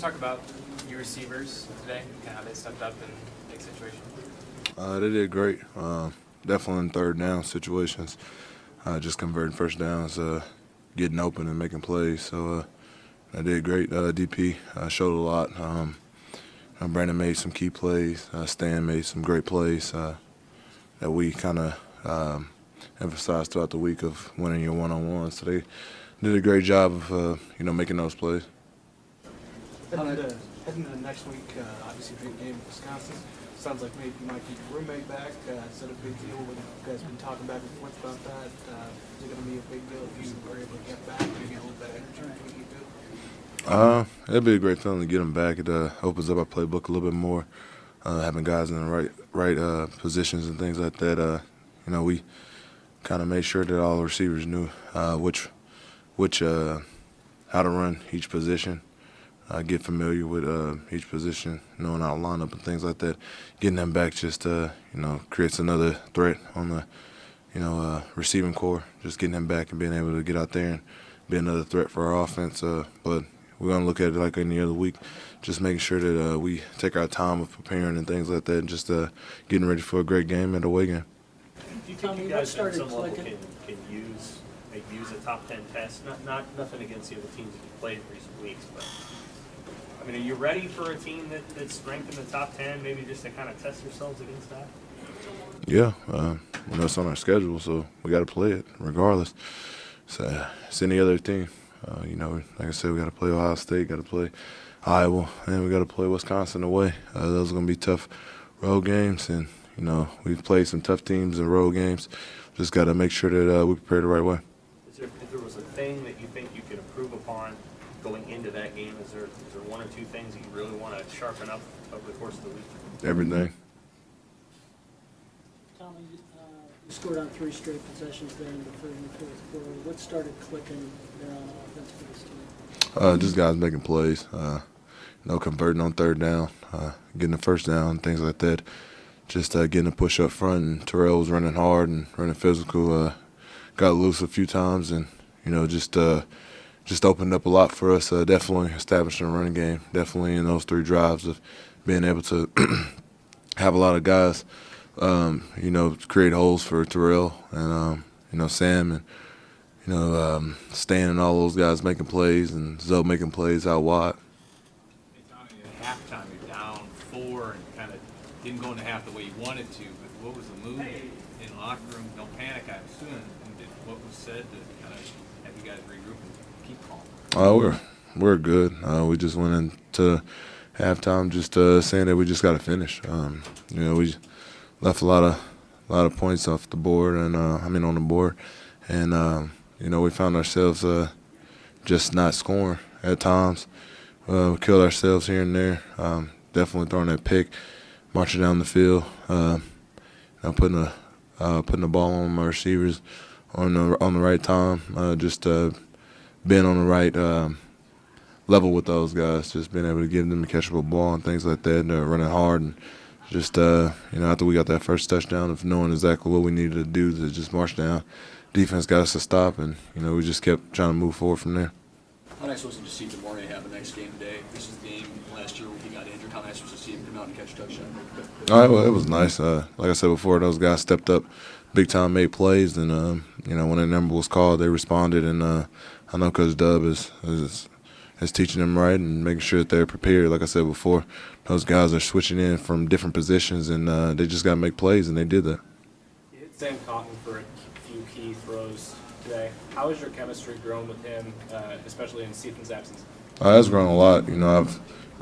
talk about your receivers today, kind of how they stepped up in big situations? They did great. Definitely in third down situations. Just converting first downs, getting open and making plays. So I did great. DP showed a lot. Brandon made some key plays. Stan made some great plays that we kind of emphasized throughout the week of winning your one-on-one. So they did a great job of making those plays. Heading into next week, obviously big game in Wisconsin. Sounds like maybe you might get your roommate back. Is that a big deal? When you guys been talking back and forth about that? Is it going to be a big deal if you were able to get back and get a little bit of energy between you two? It'd be a great feeling to get them back. It opens up our playbook a little bit more. Having guys in the right positions and things like that. We kind of made sure that all the receivers knew which how to run each position. Get familiar with each position, knowing how to line up and things like that. Getting them back just creates another threat on the receiving core. Just getting them back and being able to get out there and be another threat for our offense. But we're gonna look at it like any other week, just making sure that we take our time of preparing and things like that, and just getting ready for a great game and away game. Do you think you guys at some level can use a top 10 test? Not nothing against the other teams that you played in recent weeks, but I mean, are you ready for a team that's ranked in the top 10? Maybe just to kind of test yourselves against that. Yeah, it's on our schedule, so we got to play it regardless. So it's any other team. Like I said, we got to play Ohio State, got to play Iowa, and we got to play Wisconsin away. Those are going to be tough road games, and we've played some tough teams in road games. Just got to make sure that we prepare the right way. If there was a thing that you think you could improve upon going into that game, is there one or two things that you really want to sharpen up over the course of the week? Everything. Tommy, you scored on 3 straight possessions there in the third and fourth quarter. What started clicking there on offense for this team? Just guys making plays. Converting on third down, getting the first down, things like that. Just getting a push up front, and Terrell was running hard and running physical. Got loose a few times, and just opened up a lot for us. Definitely establishing a running game. Definitely in those 3 drives of being able to have a lot of guys, create holes for Terrell and Sam and Stan and all those guys making plays, and Zoe making plays out wide. Hey, Tommy, at halftime you're down 4 and kind of didn't go into half the way you wanted to, but what was the mood in the locker room? Don't panic, I assume. And what was said to kind of have you guys regroup and keep calm? We're good. We just went into halftime just saying that we just got to finish. We left a lot of points off the board, and on the board, and we found ourselves just not scoring at times. We killed ourselves here and there. Definitely throwing that pick, marching down the field, putting the ball on my receivers on the right time. Being on the right level with those guys, just being able to give them a catchable ball and things like that, and running hard, and just after we got that first touchdown of knowing exactly what we needed to do to just march down, defense got us to stop, and we just kept trying to move forward from there. How nice was it to see DeMaurier have the next game today? This is the game last year when he got injured. How nice was it to see him come out and catch a touchdown? All right, well, it was nice. Like I said before, those guys stepped up big time, made plays, and when their number was called, they responded. And I know Coach Dub is teaching them right and making sure that they're prepared. Like I said before, those guys are switching in from different positions, and they just got to make plays, and they did that. You hit Sam Cotton for a few key throws today. How has your chemistry grown with him, especially in Stephen's absence? It's grown a lot.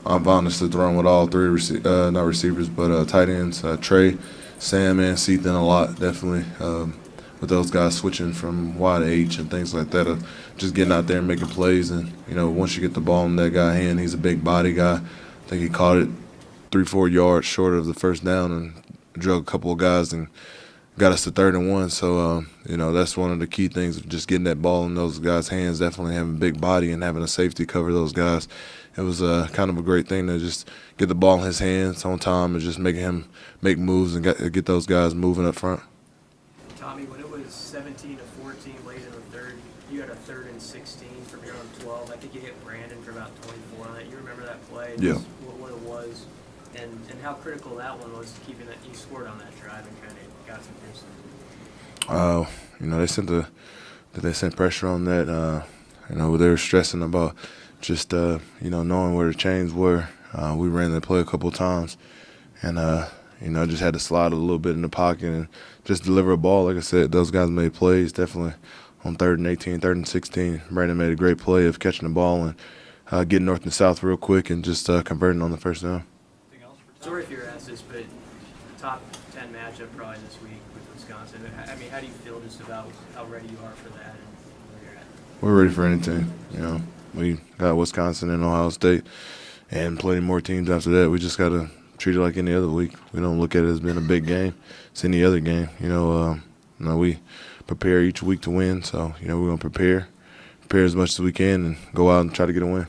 I've honestly thrown with all 3 not receivers, but tight ends, Trey, Sam, and Sethan a lot, definitely. With those guys switching from Y to H and things like that, just getting out there and making plays. And, once you get the ball in that guy's hand, he's a big body guy. I think he caught it 3-4 yards short of the first down and drug a couple of guys and got us to 3rd and 1. So, that's one of the key things of just getting that ball in those guys' hands, definitely having a big body and having a safety cover those guys. It was kind of a great thing to just get the ball in his hands on time and just making him make moves and get those guys moving up front. Tommy, when it was 17-14 late in the third, you had a 3rd and 16 from your own 12. I think you hit Brandon for about 24 on that. You remember that play? I Yeah. guess, what it was, and how critical that one was, keeping that, you scored on that drive and kind of got some distance. You know, they sent pressure on that. You know, they were stressing about just you know, knowing where the chains were. We ran that play a couple times, and you know, just had to slide a little bit in the pocket and just deliver a ball. Like I said, those guys made plays definitely on 3rd and 18, 3rd and 16. Brandon made a great play of catching the ball and getting north and south real quick and just converting on the first down. Sorry if you're asked this, but top 10 matchup probably this week with Wisconsin. I mean, how do you feel just about how ready you are for that and where you're at? We're ready for anything. You know, we got Wisconsin and Ohio State and plenty more teams after that. We just got to treat it like any other week. We don't look at it as being a big game. It's any other game. You know, we prepare each week to win. So, you know, we're going to prepare as much as we can and go out and try to get a win.